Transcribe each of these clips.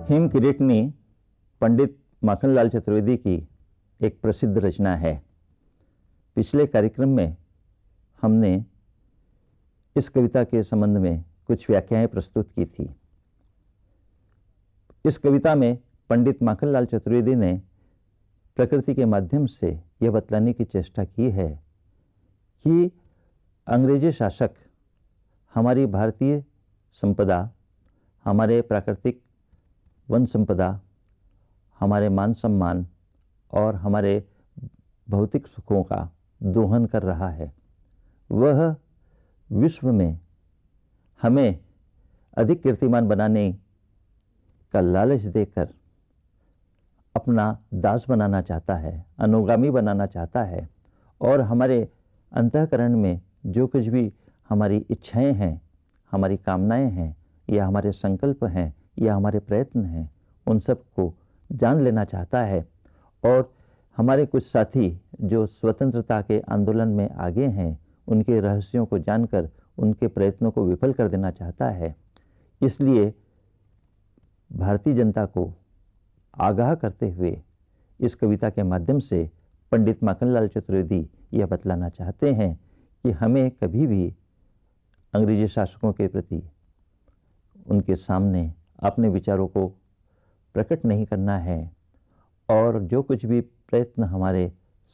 हेम किरीटनी पंडित माखनलाल चतुर्वेदी की एक प्रसिद्ध रचना है। पिछले कार्यक्रम में हमने इस कविता के संबंध में कुछ व्याख्याएं प्रस्तुत की थी। इस कविता में पंडित माखनलाल चतुर्वेदी ने प्रकृति के माध्यम से यह बतलाने की चेष्टा की है कि अंग्रेजी शासक हमारी भारतीय संपदा, हमारे प्राकृतिक वन संपदा, हमारे मान सम्मान और हमारे भौतिक सुखों का दोहन कर रहा है। वह विश्व में हमें अधिक कीर्तिमान बनाने का लालच देकर अपना दास बनाना चाहता है, अनुगामी बनाना चाहता है और हमारे अंतःकरण में जो कुछ भी हमारी इच्छाएं हैं, हमारी कामनाएं हैं या हमारे संकल्प हैं या हमारे प्रयत्न हैं, उन सब को जान लेना चाहता है। और हमारे कुछ साथी जो स्वतंत्रता के आंदोलन में आगे हैं, उनके रहस्यों को जानकर उनके प्रयत्नों को विफल कर देना चाहता है। इसलिए भारतीय जनता को आगाह करते हुए इस कविता के माध्यम से पंडित माखनलाल चतुर्वेदी यह बतलाना चाहते हैं कि हमें कभी भी अंग्रेजी शासकों के प्रति उनके सामने अपने विचारों को प्रकट नहीं करना है और जो कुछ भी प्रयत्न हमारे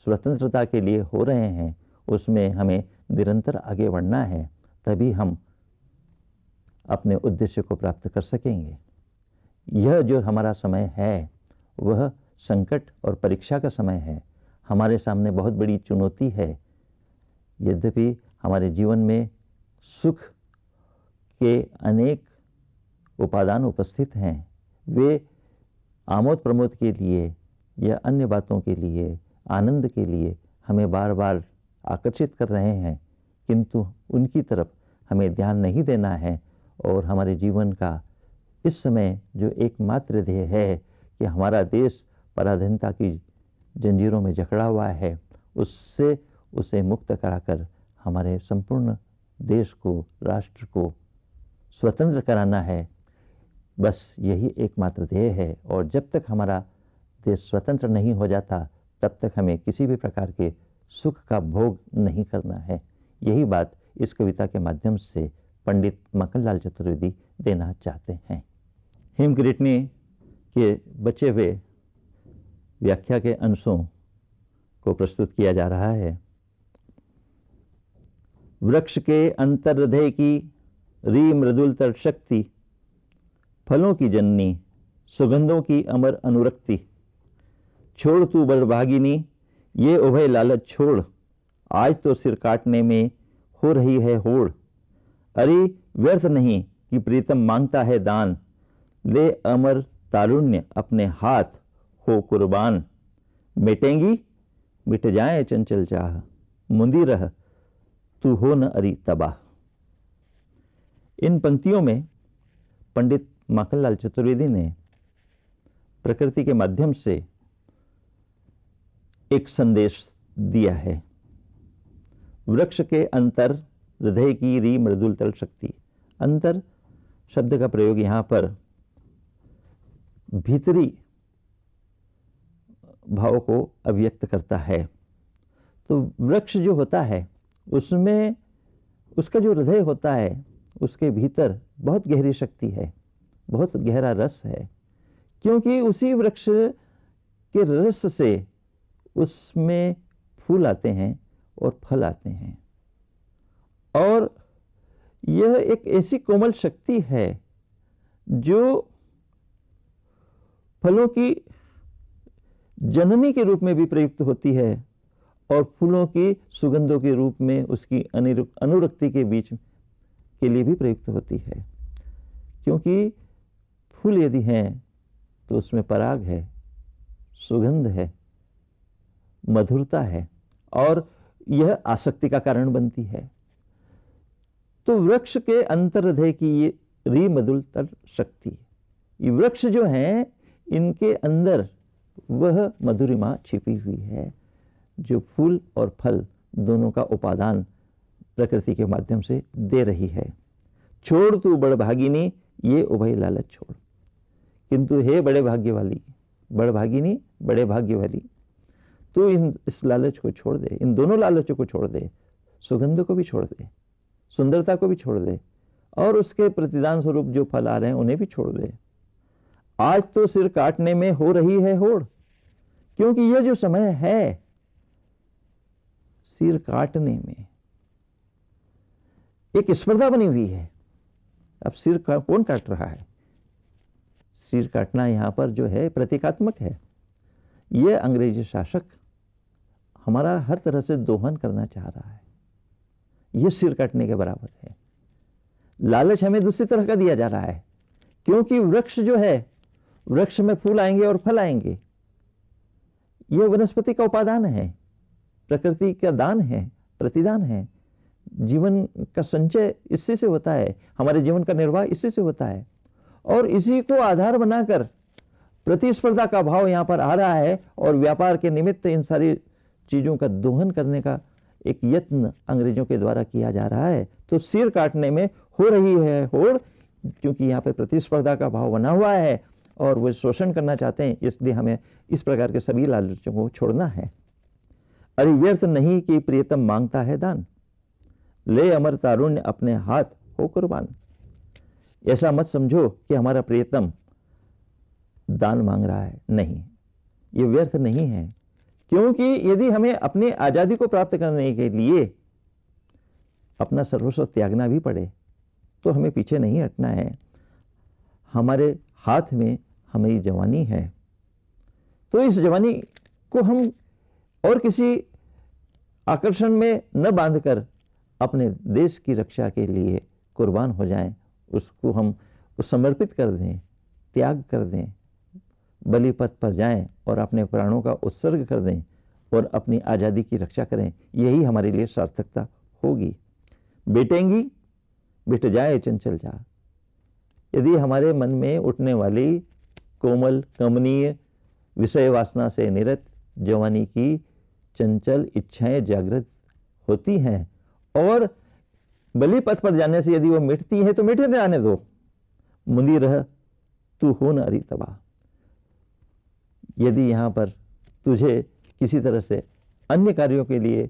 स्वतंत्रता के लिए हो रहे हैं उसमें हमें निरंतर आगे बढ़ना है, तभी हम अपने उद्देश्य को प्राप्त कर सकेंगे। यह जो हमारा समय है वह संकट और परीक्षा का समय है। हमारे सामने बहुत बड़ी चुनौती है। यद्यपि हमारे जीवन में सुख के अनेक उपादान उपस्थित हैं, वे आमोद प्रमोद के लिए या अन्य बातों के लिए, आनंद के लिए हमें बार बार आकर्षित कर रहे हैं, किंतु उनकी तरफ हमें ध्यान नहीं देना है और हमारे जीवन का इस समय जो एकमात्र ध्येय है कि हमारा देश पराधीनता की जंजीरों में जकड़ा हुआ है, उससे उसे मुक्त कराकर हमारे संपूर्ण देश को, राष्ट्र को स्वतंत्र कराना है। बस यही एकमात्र ध्येय है और जब तक हमारा देश स्वतंत्र नहीं हो जाता तब तक हमें किसी भी प्रकार के सुख का भोग नहीं करना है। यही बात इस कविता के माध्यम से पंडित माखनलाल चतुर्वेदी देना चाहते हैं। हेम किरीटनी के बचे हुए व्याख्या के अंशों को प्रस्तुत किया जा रहा है। वृक्ष के अंतर हृदय की री मृदुलतर शक्ति, फलों की जननी, सुगंधों की अमर अनुरक्ति। छोड़ तू बड़भागिनी ये उभय लालच छोड़, आज तो सिर काटने में हो रही है होड़। अरे व्यर्थ नहीं कि प्रीतम मांगता है दान, ले अमर तारुण्य अपने हाथ हो कुर्बान। मिटेंगी मिट जाए चंचल चाह, मुंदी रह तू हो न अरी तबाह। इन पंक्तियों में पंडित माखनलाल चतुर्वेदी ने प्रकृति के माध्यम से एक संदेश दिया है। वृक्ष के अंतर हृदय की री मृदुलतर शक्ति। अंतर शब्द का प्रयोग यहां पर भीतरी भाव को अभिव्यक्त करता है। तो वृक्ष जो होता है उसमें उसका जो हृदय होता है उसके भीतर बहुत गहरी शक्ति है, बहुत गहरा रस है, क्योंकि उसी वृक्ष के रस से उसमें फूल आते हैं और फल आते हैं। और यह एक ऐसी कोमल शक्ति है जो फलों की जननी के रूप में भी प्रयुक्त होती है और फूलों की सुगंधों के रूप में उसकी अनुरक्ति के बीच के लिए भी प्रयुक्त होती है। क्योंकि फूल यदि हैं तो उसमें पराग है, सुगंध है, मधुरता है और यह आसक्ति का कारण बनती है। तो वृक्ष के अंतर हृदय की ये री मधुरतर शक्ति, ये वृक्ष जो हैं इनके अंदर वह मधुरिमा छिपी हुई है जो फूल और फल दोनों का उपादान प्रकृति के माध्यम से दे रही है। छोड़ तू बड़भागिनी ये उभय लालच छोड़। किंतु हे बड़े भाग्य वाली, बड़भागिनी, बड़े भाग्य वाली, तू इस लालच को छोड़ दे, इन दोनों लालचों को छोड़ दे, सुगंध को भी छोड़ दे, सुंदरता को भी छोड़ दे, और उसके प्रतिदान स्वरूप जो फल आ रहे हैं उन्हें भी छोड़ दे। आज तो सिर काटने में हो रही है होड़, क्योंकि यह जो समय है सिर काटने में एक स्पर्धा बनी हुई है। अब सिर कौन काट रहा है? सिर काटना यहां पर जो है प्रतीकात्मक है। यह अंग्रेजी शासक हमारा हर तरह से दोहन करना चाह रहा है। यह सिर काटने के बराबर है। लालच हमें दूसरी तरह का दिया जा रहा है, क्योंकि वृक्ष जो है, वृक्ष में फूल आएंगे और फल आएंगे। यह वनस्पति का उपादान है, प्रकृति का दान है, प्रतिदान है। जीवन का संचय इससे से होता है, हमारे जीवन का निर्वाह इससे से होता है, और इसी को आधार बनाकर प्रतिस्पर्धा का भाव यहां पर आ रहा है, और व्यापार के निमित्त इन सारी चीजों का दोहन करने का एक यत्न अंग्रेजों के द्वारा किया जा रहा है। तो सिर काटने में हो रही है होड़, क्योंकि यहाँ पे प्रतिस्पर्धा का भाव बना हुआ है और वो शोषण करना चाहते हैं, इसलिए हमें इस प्रकार के सभी लालचों को छोड़ना है। अरे व्यर्थ नहीं कि प्रियतम मांगता है दान, ले अमर तारुण्य अपने हाथ हो कुर्बान। ऐसा मत समझो कि हमारा प्रियतम दान मांग रहा है, नहीं, ये व्यर्थ नहीं है। क्योंकि यदि हमें अपनी आजादी को प्राप्त करने के लिए अपना सर्वस्व त्यागना भी पड़े तो हमें पीछे नहीं हटना है। हमारे हाथ में हमारी जवानी है, तो इस जवानी को हम और किसी आकर्षण में न बांधकर अपने देश की रक्षा के लिए कुर्बान हो जाएं, उसको हम समर्पित कर दें, त्याग कर दें, बलिपथ पर जाएं और अपने प्राणों का उत्सर्ग कर दें और अपनी आज़ादी की रक्षा करें। यही हमारे लिए सार्थकता होगी। बेटेंगी बिट जाए चंचल जा। यदि हमारे मन में उठने वाली कोमल कमनीय विषय वासना से निरत जवानी की चंचल इच्छाएं जागृत होती हैं और बलिपथ पर जाने से यदि वो मिटती है तो मिटने आने दो, मुंदी रह तू हो न अरी तबाह। यदि यहाँ पर तुझे किसी तरह से अन्य कार्यों के लिए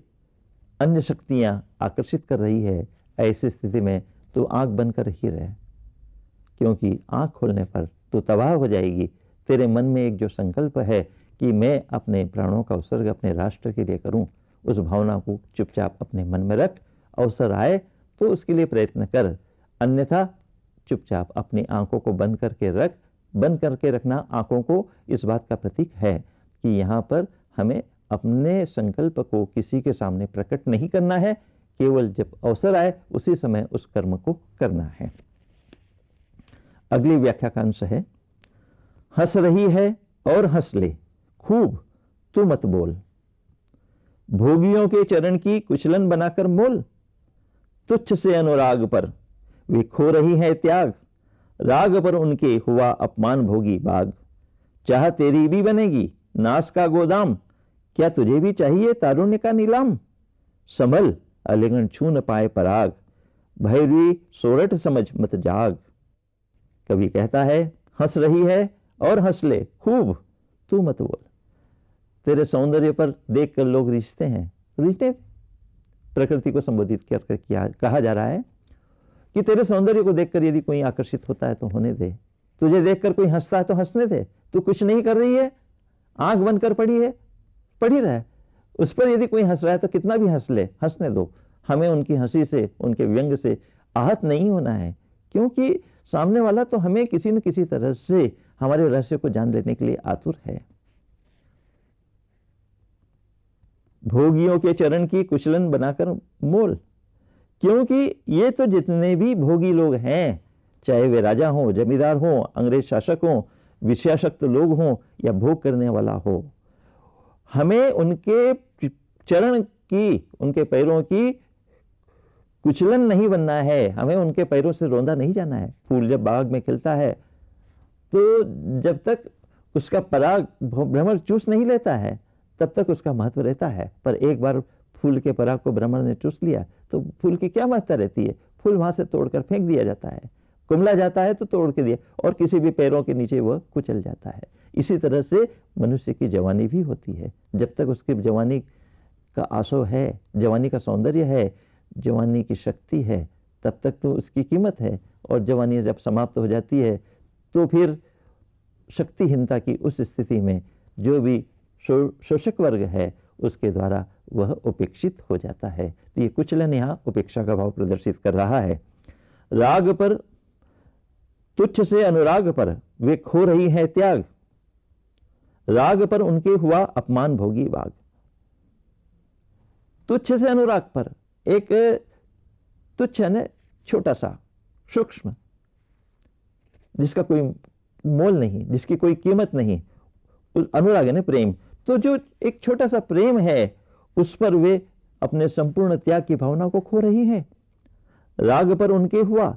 अन्य शक्तियां आकर्षित कर रही है, ऐसी स्थिति में तू आंख बंद कर ही रहे, क्योंकि आंख खोलने पर तू तबाह हो जाएगी। तेरे मन में एक जो संकल्प है कि मैं अपने प्राणों का उत्सर्ग अपने राष्ट्र के लिए करूं, उस भावना को चुपचाप अपने मन में रख। अवसर आए तो उसके लिए प्रयत्न कर, अन्यथा चुपचाप अपनी आंखों को बंद करके रख। बंद करके रखना आंखों को इस बात का प्रतीक है कि यहाँ पर हमें अपने संकल्प को किसी के सामने प्रकट नहीं करना है, केवल जब अवसर आए उसी समय उस कर्म को करना है। अगली व्याख्या का अंश है, हंस रही है और हंस ले खूब तू मत बोल, भोगियों के चरण की कुचलन बनाकर मोल, तुच्छ से अनुराग पर वे खो रही है त्याग, राग पर उनके हुआ अपमान भोगी बाग, चाह तेरी भी बनेगी नाश का गोदाम, क्या तुझे भी चाहिए तारुण्य का नीलाम, संभल अलिंगन छू न पाए पराग, भैरवी सोरठ समझ मत जाग। कवि कहता है, हंस रही है और हंस ले खूब तू मत बोल। तेरे सौंदर्य पर देखकर लोग रिझते हैं, रिझते, प्रकृति को संबोधित कर कहा जा रहा है कि तेरे सौंदर्य को देखकर यदि कोई आकर्षित होता है तो होने दे, तुझे देखकर कोई हंसता है तो हंसने दे। तू कुछ नहीं कर रही है, आंख बंद कर पड़ी है, पड़ी रहे। उस पर यदि कोई हंस रहा है तो कितना भी हंस ले, हंसने दो। हमें उनकी हंसी से, उनके व्यंग से आहत नहीं होना है, क्योंकि सामने वाला तो हमें किसी न किसी तरह से हमारे रहस्य को जान लेने के लिए आतुर है। भोगियों के चरण की कुचलन बनाकर मोल, क्योंकि ये तो जितने भी भोगी लोग हैं, चाहे वे राजा हों, जमींदार हों, अंग्रेज शासक हों, विषयासक्त लोग हों या भोग करने वाला हो, हमें उनके चरण की, उनके पैरों की कुचलन नहीं बनना है। हमें उनके पैरों से रौंदा नहीं जाना है। फूल जब बाग में खिलता है तो जब तक उसका पराग भ्रमर चूस नहीं लेता है तब तक उसका महत्व रहता है, पर एक बार फूल के पराग को भ्रमर ने चूस लिया तो फूल की क्या महत्ता रहती है, फूल वहां से तोड़कर फेंक दिया जाता है। कुमला जाता है तो तोड़ के दिया, और किसी भी पैरों के नीचे वह कुचल जाता है। इसी तरह से मनुष्य की जवानी भी होती है। जब तक उसकी जवानी का आशो है, जवानी का सौंदर्य है, जवानी की शक्ति है, तब तक तो उसकी कीमत है। और जवानी जब समाप्त हो जाती है तो फिर शक्तिहीनता की उस स्थिति में जो भी शोषक वर्ग है उसके द्वारा वह उपेक्षित हो जाता है। तो ये कुचलन यहाँ उपेक्षा का भाव प्रदर्शित कर रहा है। राग पर तुच्छ से अनुराग पर वे खो रही है त्याग, राग पर उनके हुआ अपमान भोगी बाग। तुच्छ से अनुराग पर, एक तुच्छ है छोटा सा, सूक्ष्म, जिसका कोई मोल नहीं, जिसकी कोई कीमत नहीं, अनुराग है ना प्रेम। तो जो एक छोटा सा प्रेम है उस पर वे अपने संपूर्ण त्याग की भावना को खो रही है। राग पर उनके हुआ,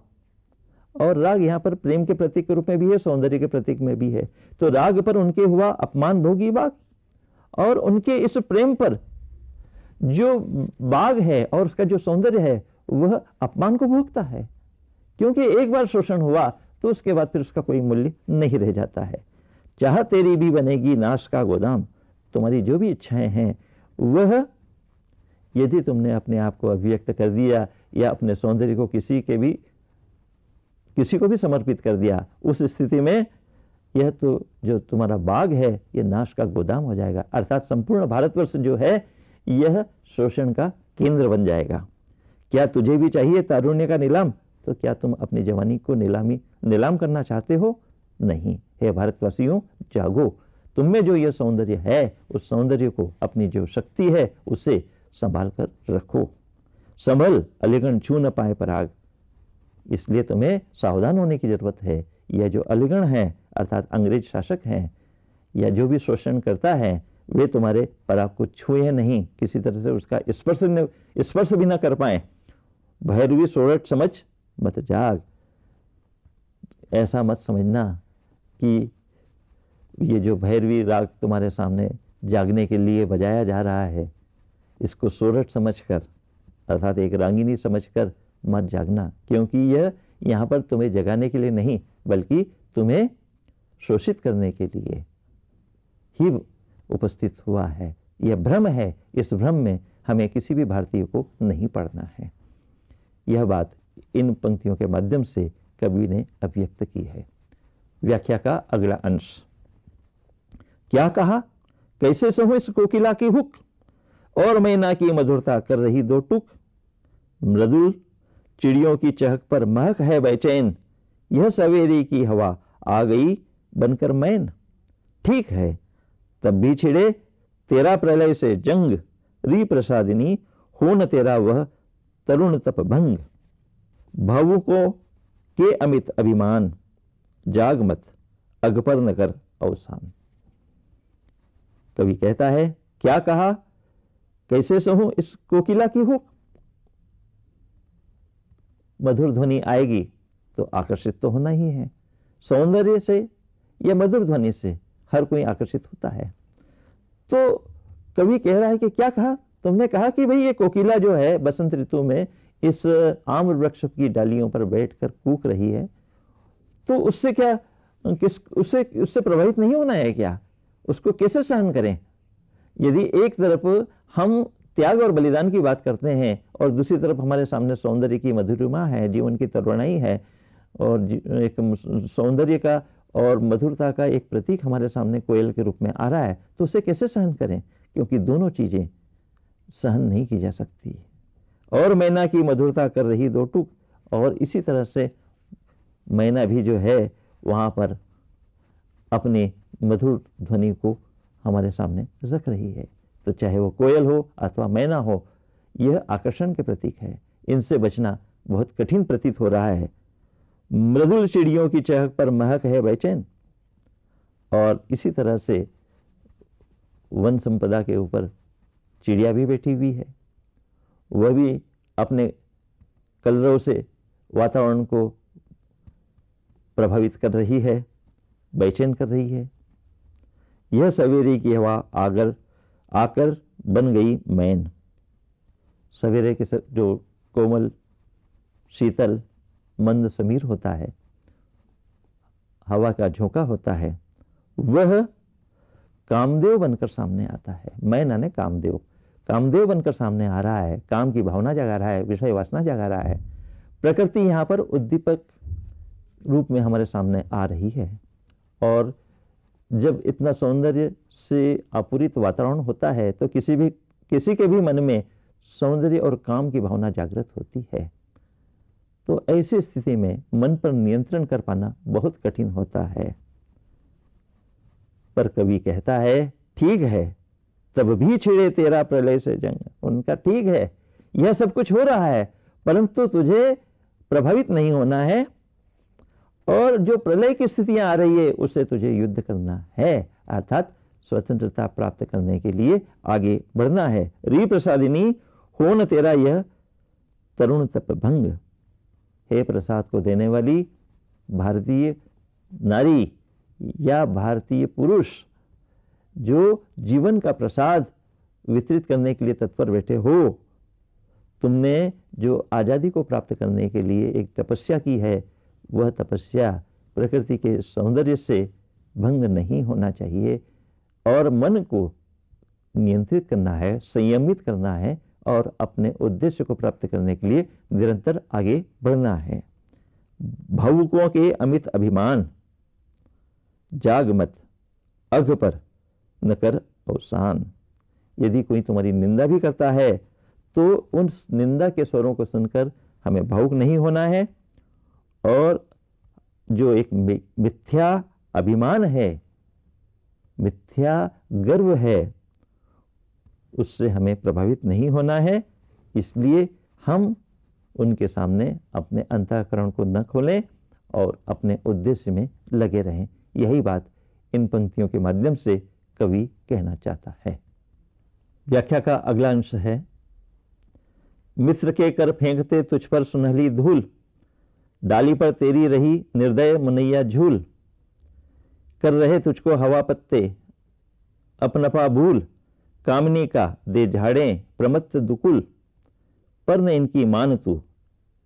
और राग यहां पर प्रेम के प्रतीक के रूप में भी है, सौंदर्य के प्रतीक में भी है। तो राग पर उनके हुआ अपमान भोगी बाग, और उनके इस प्रेम पर जो बाग है और उसका जो सौंदर्य है वह अपमान को भोगता है, क्योंकि एक बार शोषण हुआ तो उसके बाद फिर उसका कोई मूल्य नहीं रह जाता है। चाह तेरी भी बनेगी नाश का गोदाम, तुम्हारी जो भी इच्छाएं हैं वह यदि तुमने अपने आप को अभिव्यक्त कर दिया या अपने सौंदर्य को किसी को भी समर्पित कर दिया, उस स्थिति में यह तो जो तुम्हारा बाग है ये नाश का गोदाम हो जाएगा। अर्थात संपूर्ण भारतवर्ष जो है यह शोषण का केंद्र बन जाएगा। क्या तुझे भी चाहिए तारुण्य का नीलाम? तो क्या तुम अपनी जवानी को नीलाम करना चाहते हो? नहीं। हे भारतवासियों, जागो, तुम में जो यह सौंदर्य है उस सौंदर्य को, अपनी जो शक्ति है उसे संभाल कर रखो। संभल अलिगण छू न पाए पराग, इसलिए तुम्हें सावधान होने की जरूरत है। यह जो अलिगण है अर्थात अंग्रेज शासक हैं या जो भी शोषण करता है वे तुम्हारे पराग को छुए नहीं, किसी तरह से उसका स्पर्श भी ना कर पाए। भैरवी सोरठ समझ मत जाग, ऐसा मत समझना कि ये जो भैरवी राग तुम्हारे सामने जागने के लिए बजाया जा रहा है इसको सोरठ समझकर अर्थात एक रांगिनी समझकर मत जागना, क्योंकि यह यहाँ पर तुम्हें जगाने के लिए नहीं बल्कि तुम्हें शोषित करने के लिए ही उपस्थित हुआ है। यह भ्रम है, इस भ्रम में हमें किसी भी भारतीय को नहीं पड़ना है। यह बात इन पंक्तियों के माध्यम से कवि ने अभिव्यक्त की है। व्याख्या का अगला अंश। क्या कहा, कैसे सहूं इस कोकिला की हुक, और मैना की मधुरता कर रही दो टुक। मृदुल चिड़ियों की चहक पर महक है बेचैन, यह सवेरे की हवा आ गई बनकर मैन। ठीक है तब भी छिड़े तेरा प्रलय से जंग, री प्रसादिनी हो न तेरा वह तरुण तप भंग। भावुकों के अमित अभिमान, जाग मत अगपर न कर अवसान। कवि कहता है क्या कहा, कैसे सहूं इस कोकिला की हुक। मधुर ध्वनि आएगी तो आकर्षित तो होना ही है। सौंदर्य से या मधुर ध्वनि से हर कोई आकर्षित होता है। तो कवि कह रहा है कि क्या कहा, तुमने कहा कि भाई ये कोकिला जो है बसंत ऋतु में इस आम वृक्ष की डालियों पर बैठकर कूक रही है, तो उससे क्या उससे प्रभावित नहीं होना है क्या? उसको कैसे सहन करें? यदि एक तरफ हम त्याग और बलिदान की बात करते हैं और दूसरी तरफ हमारे सामने सौंदर्य की मधुरिमा है, जीवन की तरुणाई है और एक सौंदर्य का और मधुरता का एक प्रतीक हमारे सामने कोयल के रूप में आ रहा है, तो उसे कैसे सहन करें? क्योंकि दोनों चीजें सहन नहीं की जा सकती। और मैना की मधुरता कर रही दो टुक, और इसी तरह से मैना भी जो है वहां पर अपनी मधुर ध्वनि को हमारे सामने रख रही है। तो चाहे वो कोयल हो अथवा मैना हो, यह आकर्षण के प्रतीक है। इनसे बचना बहुत कठिन प्रतीत हो रहा है। मृदुल चिड़ियों की चहक पर महक है बेचैन, और इसी तरह से वन संपदा के ऊपर चिड़िया भी बैठी हुई है, वह भी अपने कलरव से वातावरण को प्रभावित कर रही है, बेचैन कर रही है। यह सवेरे की हवा आकर बन गई मैन। सवेरे के जो कोमल शीतल मंद समीर होता है, हवा का झोंका होता है, वह कामदेव बनकर सामने आता है। मैं नाने कामदेव, कामदेव बनकर सामने आ रहा है, काम की भावना जगा रहा है, विषय वासना जगा रहा है। प्रकृति यहाँ पर उद्दीपक रूप में हमारे सामने आ रही है। और जब इतना सौंदर्य से आपूरित वातावरण होता है तो किसी के भी मन में सौंदर्य और काम की भावना जागृत होती है। तो ऐसी स्थिति में मन पर नियंत्रण कर पाना बहुत कठिन होता है। पर कवि कहता है, ठीक है तब भी छिड़े तेरा प्रलय से जंग। उनका ठीक है, यह सब कुछ हो रहा है, परंतु तुझे प्रभावित नहीं होना है, और जो प्रलय की स्थितियां आ रही है उससे तुझे युद्ध करना है, अर्थात स्वतंत्रता प्राप्त करने के लिए आगे बढ़ना है। री प्रसादिनी हो न तेरा यह तरुण तप भंग। हे प्रसाद को देने वाली भारतीय नारी या भारतीय पुरुष, जो जीवन का प्रसाद वितरित करने के लिए तत्पर बैठे हो, तुमने जो आजादी को प्राप्त करने के लिए एक तपस्या की है, वह तपस्या प्रकृति के सौंदर्य से भंग नहीं होना चाहिए, और मन को नियंत्रित करना है, संयमित करना है, और अपने उद्देश्य को प्राप्त करने के लिए निरंतर आगे बढ़ना है। भावुकों के अमित अभिमान जाग मत, अघ पर न कर अवसान। यदि कोई तुम्हारी निंदा भी करता है तो उन निंदा के स्वरों को सुनकर हमें भावुक नहीं होना है, और जो एक मिथ्या अभिमान है, मिथ्या गर्व है, उससे हमें प्रभावित नहीं होना है। इसलिए हम उनके सामने अपने अंतःकरण को न खोलें और अपने उद्देश्य में लगे रहें। यही बात इन पंक्तियों के माध्यम से कवि कहना चाहता है। व्याख्या का अगला अंश है, मिस्र के कर फेंकते तुझ पर सुनहली धूल, डाली पर तेरी रही निर्दय मुनैया झूल। कर रहे तुझको हवा पत्ते अपनपा भूल, कामनी का दे झाड़ें प्रमत्त दुकुल। पर न इनकी मान तू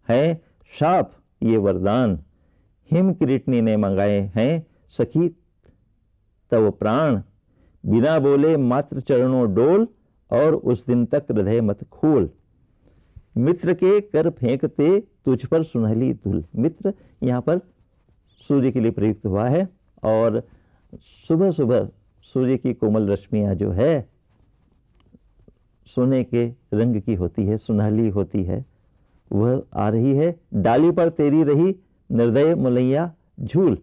है शाप ये वरदान, हिम किरीटनी ने मंगाए हैं सखी तव प्राण। बिना बोले मात्र चरणों डोल, और उस दिन तक हृदय मत खोल। मित्र के कर फेंकते तुझ पर सुनहली धूल। मित्र यहाँ पर सूर्य के लिए प्रयुक्त हुआ है, और सुबह सुबह सूर्य की कोमल रश्मियां जो है सोने के रंग की होती है, सुनहली होती है, वह आ रही है। डाली पर तेरी रही निर्दय मुनैया झूल,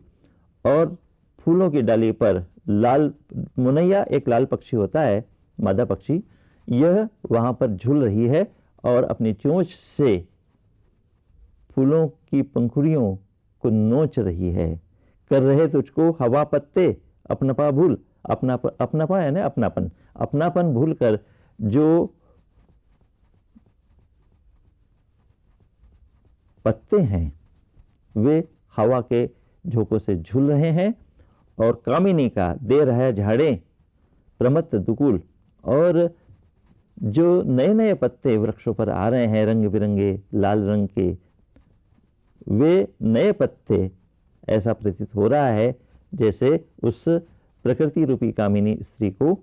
और फूलों की डाली पर लाल मुनैया एक लाल पक्षी होता है, मादा पक्षी, यह वहां पर झूल रही है और अपनी चोंच से फूलों की पंखुड़ियों को नोच रही है। कर रहे तुझको हवा पत्ते अपनपा भूल, अपनापा यानी अपनापन, अपनापन भूल कर जो पत्ते हैं वे हवा के झोंकों से झूल रहे हैं, और कामिनी का दे रहा है झाड़े प्रमत्त दुकुल, और जो नए नए पत्ते वृक्षों पर आ रहे हैं रंग बिरंगे लाल रंग के, वे नए पत्ते ऐसा प्रतीत हो रहा है जैसे उस प्रकृति रूपी कामिनी स्त्री को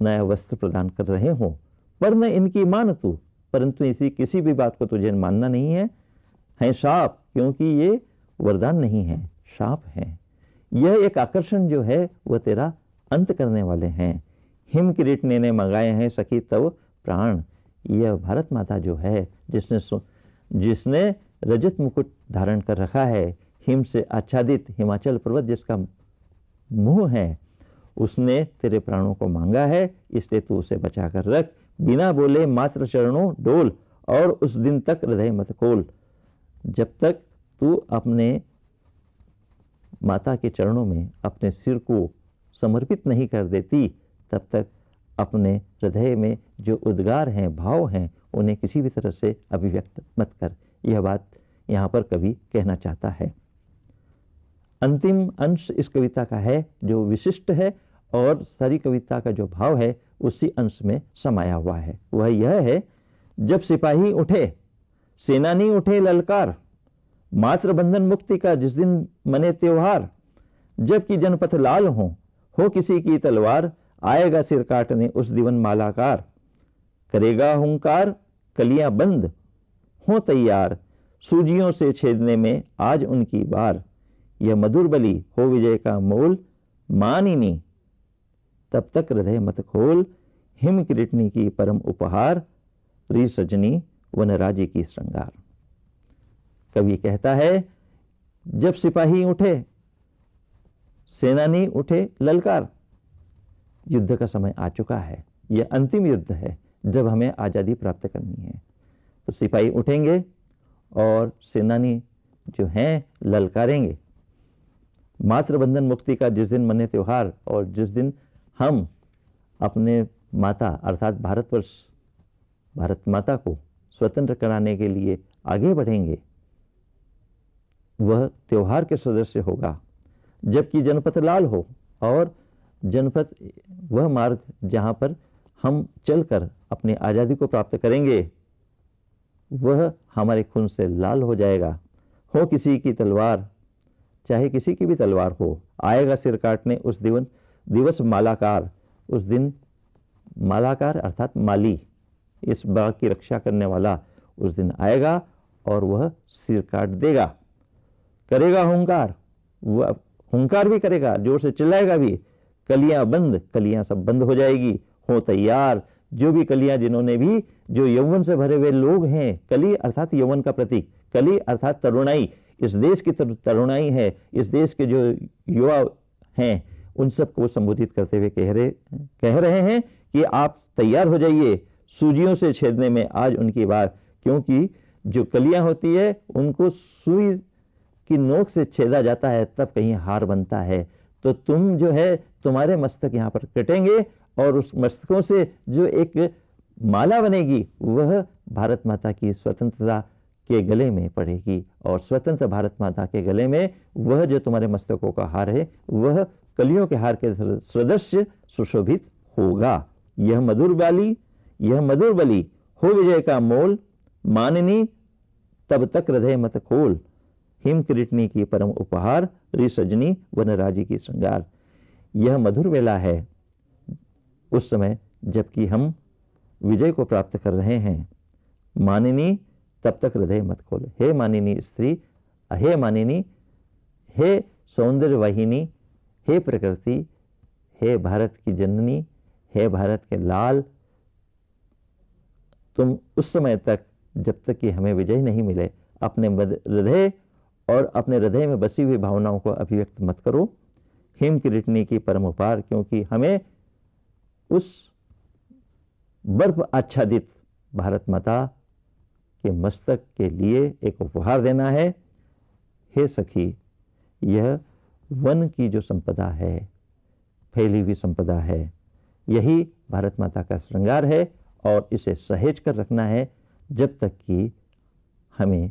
नया वस्त्र प्रदान कर रहे हों। पर न इनकी मान तू, परंतु इसी किसी भी बात को तुझे मानना नहीं है शाप, क्योंकि ये वरदान नहीं है, शाप है। यह एक आकर्षण जो है वह तेरा अंत करने वाले हैं। हिम किरीटने ने मंगाए हैं सखी तव प्राण। यह भारत माता जो है जिसने रजत मुकुट धारण कर रखा है, हिम से आच्छादित हिमाचल पर्वत जिसका मुंह है, उसने तेरे प्राणों को मांगा है, इसलिए तू उसे बचा कर रख। बिना बोले मात्र चरणों डोल, और उस दिन तक हृदय मत खोल। जब तक तू अपने माता के चरणों में अपने सिर को समर्पित नहीं कर देती, तब तक अपने हृदय में जो उद्गार हैं, भाव हैं, उन्हें किसी भी तरह से अभिव्यक्त मत कर। यह बात यहाँ पर कवि कहना चाहता है। अंतिम अंश इस कविता का है जो विशिष्ट है, और सारी कविता का जो भाव है उसी अंश में समाया हुआ है। वह यह है, जब सिपाही उठे सेनानी उठे ललकार, मातृ बंधन मुक्ति का जिस दिन मने त्योहार, जबकि जनपथ लाल हो किसी की तलवार, आएगा सिर काटने उस दिवन मालाकार, करेगा हुंकार कलियां बंद हो तैयार, सूजियों से छेदने में आज उनकी बार, यह मधुर बलि हो विजय का मोल, मानिनी तब तक हृदय मत खोल, हिम किरीटनी की परम उपहार, री सजनी वनराजी की श्रृंगार। कवि कहता है, जब सिपाही उठे, सेनानी उठे ललकार, युद्ध का समय आ चुका है। यह अंतिम युद्ध है जब हमें आजादी प्राप्त करनी है। तो सिपाही उठेंगे और सेनानी जो हैं ललकारेंगे। मातृबंधन मुक्ति का जिस दिन मने त्योहार, और जिस दिन हम अपने माता अर्थात भारत माता को स्वतंत्र कराने के लिए आगे बढ़ेंगे, वह त्योहार के सदृश होगा। जबकि जनपथ लाल हो, और जनपथ वह मार्ग जहां पर हम चलकर अपनी आजादी को प्राप्त करेंगे, वह हमारे खून से लाल हो जाएगा। हो किसी की तलवार, चाहे किसी की भी तलवार हो, आएगा सिर काटने उस दिवस मालाकार, उस दिन मालाकार अर्थात माली, इस बाग की रक्षा करने वाला उस दिन आएगा और वह सिर काट देगा। करेगा हुंकार, वह हुंकार भी करेगा, जोर से चिल्लाएगा भी, कलियां बंद, कलियां सब बंद हो जाएगी, हो तैयार। जो भी कलियां, जिन्होंने भी, जो यौवन से भरे हुए लोग हैं, कली अर्थात यौवन का प्रतीक, कली अर्थात तरुणाई, इस देश की तरुणाई है, इस देश के जो युवा हैं, उन सबको संबोधित करते हुए कह रहे हैं कि आप तैयार हो जाइए, सूजियों से छेदने में आज उनकी बार। क्योंकि जो कलियां होती है उनको सुई की नोक से छेदा जाता है, तब कहीं हार बनता है। तो तुम जो है, तुम्हारे मस्तक यहाँ पर कटेंगे और उस मस्तकों से जो एक माला बनेगी, वह भारत माता की स्वतंत्रता के गले में पड़ेगी। और स्वतंत्र भारत माता के गले में वह जो तुम्हारे मस्तकों का हार है, वह कलियों के हार के सदृश सुशोभित होगा। यह मधुर बलि हो विजय का मोल, माननी तब तक हृदय मत खोल, हिम किरीटनी की परम उपहार, री सजनी वनराजी की श्रृंगार। यह मधुर वेला है उस समय जबकि हम विजय को प्राप्त कर रहे हैं। मानिनी तब तक हृदय मत खोल। हे मानिनी स्त्री, हे मानिनी, हे सौंदर्य वाहिनी, हे प्रकृति, हे भारत की जननी, हे भारत के लाल, तुम उस समय तक, जब तक कि हमें विजय नहीं मिले, अपने हृदय और अपने हृदय में बसी हुई भावनाओं को अभिव्यक्त मत करो। हिम किरीटनी की परम उपहार, क्योंकि हमें उस बर्फ आच्छादित भारत माता के मस्तक के लिए एक उपहार देना है। हे सखी, यह वन की जो संपदा है, फैली हुई संपदा है, यही भारत माता का श्रृंगार है और इसे सहेज कर रखना है जब तक कि हमें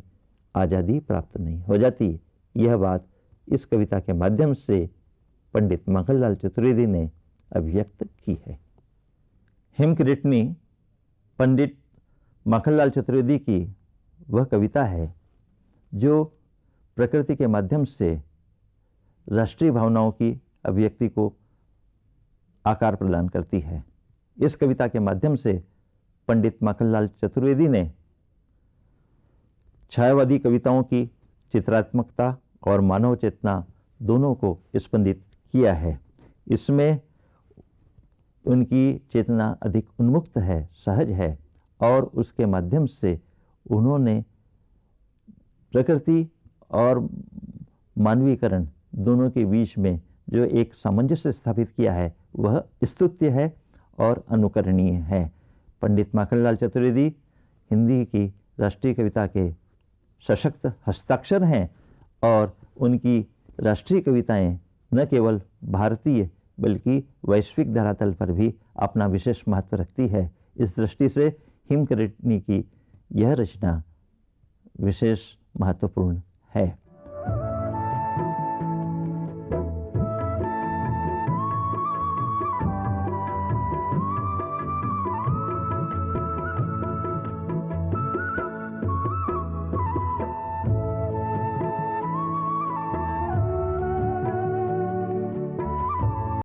आज़ादी प्राप्त नहीं हो जाती। यह बात इस कविता के माध्यम से पंडित माखनलाल चतुर्वेदी ने अभिव्यक्त की है। हिम किरीटनी पंडित माखनलाल चतुर्वेदी की वह कविता है जो प्रकृति के माध्यम से राष्ट्रीय भावनाओं की अभिव्यक्ति को आकार प्रदान करती है। इस कविता के माध्यम से पंडित माखनलाल चतुर्वेदी ने छायावादी कविताओं की चित्रात्मकता और मानव चेतना दोनों को स्पंदित किया है। इसमें उनकी चेतना अधिक उन्मुक्त है, सहज है, और उसके माध्यम से उन्होंने प्रकृति और मानवीकरण दोनों के बीच में जो एक सामंजस्य स्थापित किया है, वह स्तुत्य है और अनुकरणीय है। पंडित माखनलाल चतुर्वेदी हिंदी की राष्ट्रीय कविता के सशक्त हस्ताक्षर हैं और उनकी राष्ट्रीय कविताएं न केवल भारतीय बल्कि वैश्विक धरातल पर भी अपना विशेष महत्व रखती है। इस दृष्टि से हिम किरीटनी की यह रचना विशेष महत्वपूर्ण है।